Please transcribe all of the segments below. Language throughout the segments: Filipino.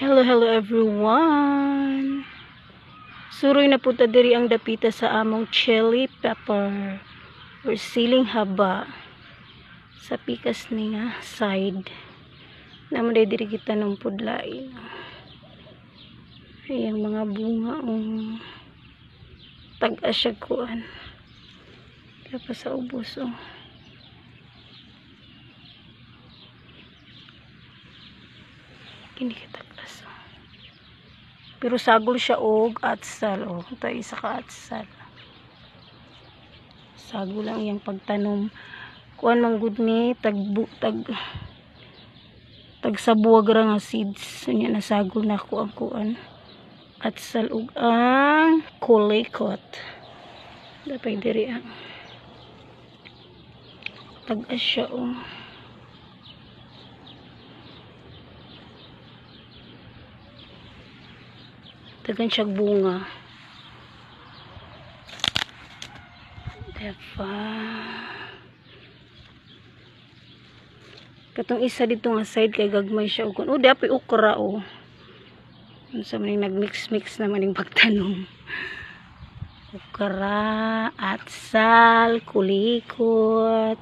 Hello everyone. Suroy na puta diri ang dapita sa among chili pepper or siling haba sa pikas niya side. Naman diri kita ng pudlain. Ayang mga bunga tag-asya kuan. Kaya pa sa ubos kini kita klase. Pero sagol siya og atsal ito isa ka atsal. Sagol lang yang pagtanom. Kuan man gud ni tag sabuwag ra nga seeds. Nya nasagol na ko ang kuan. Atsal ug ang kulikot. Dapat diri ang tag-asya tagan siyang bunga. Diba? Katong isa dito nga side kay gagmay siya og dapat okra unsa man nagmix naman ning pagtanom. Okra, atsal, kulikot.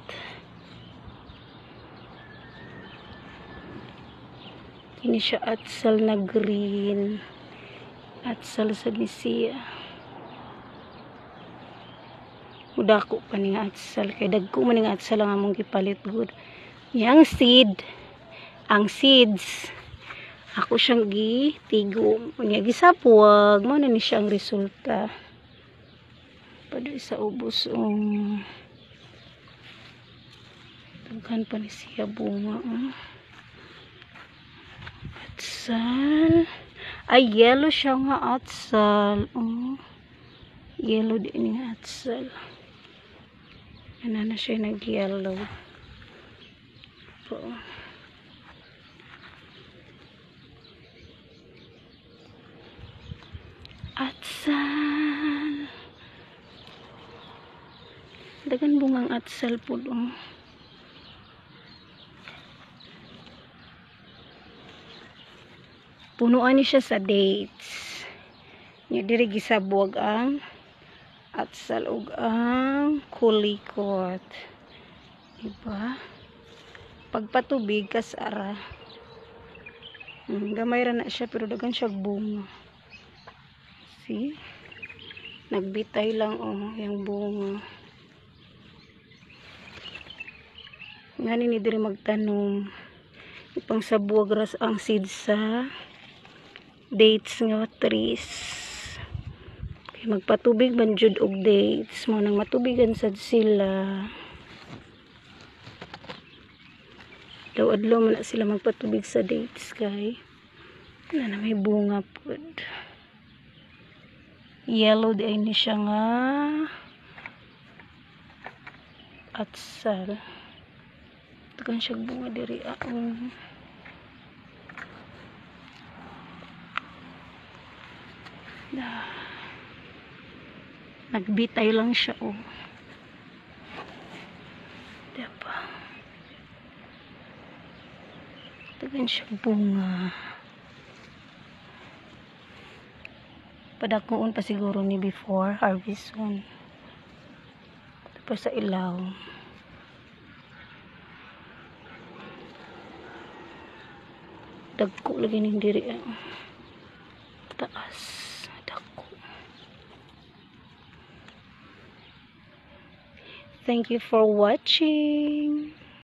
Kini siya atsal na green. Atsal sa misiya. Udako pa ni atsal kay dagko man ning atsal ang among gipalit good. Yang seed, ang seeds ako siyang gitigo unya gisapuwag mo na ni siya ang resulta. Pado sa ubos daghan pa ni siya bunga atsal. Ay, yellow siya nga atsal. Yellow din nga atsal. Ano na siya nag-yellow. Atsal. Dagan bungang atsal po punuan ni siya sa dates. Nya diri gisabuwag ang atsal ug ang kulikot. Diba? Pagpatubig kas ara. Gamay ra na siya pero dagan siya bunga. See? Nagbitay lang yung bunga. Ngani ni diri magtanom. Ipang sabuwag ras ang seeds sa dates nga trees. Okay, magpatubig man jud og dates mo nang matubigan sad sila. Adlaw man na sila magpatubig sa dates kay na may bunga pud. Yellow di ay ni siya nga atsal. Tagan siya bunga diri nagbitay lang siya diba? Tagan siya bunga. Padakuon pa siguro ni before harvest tapos sa ilaw dagko lagi ning diri taas dagko. Thank you for watching.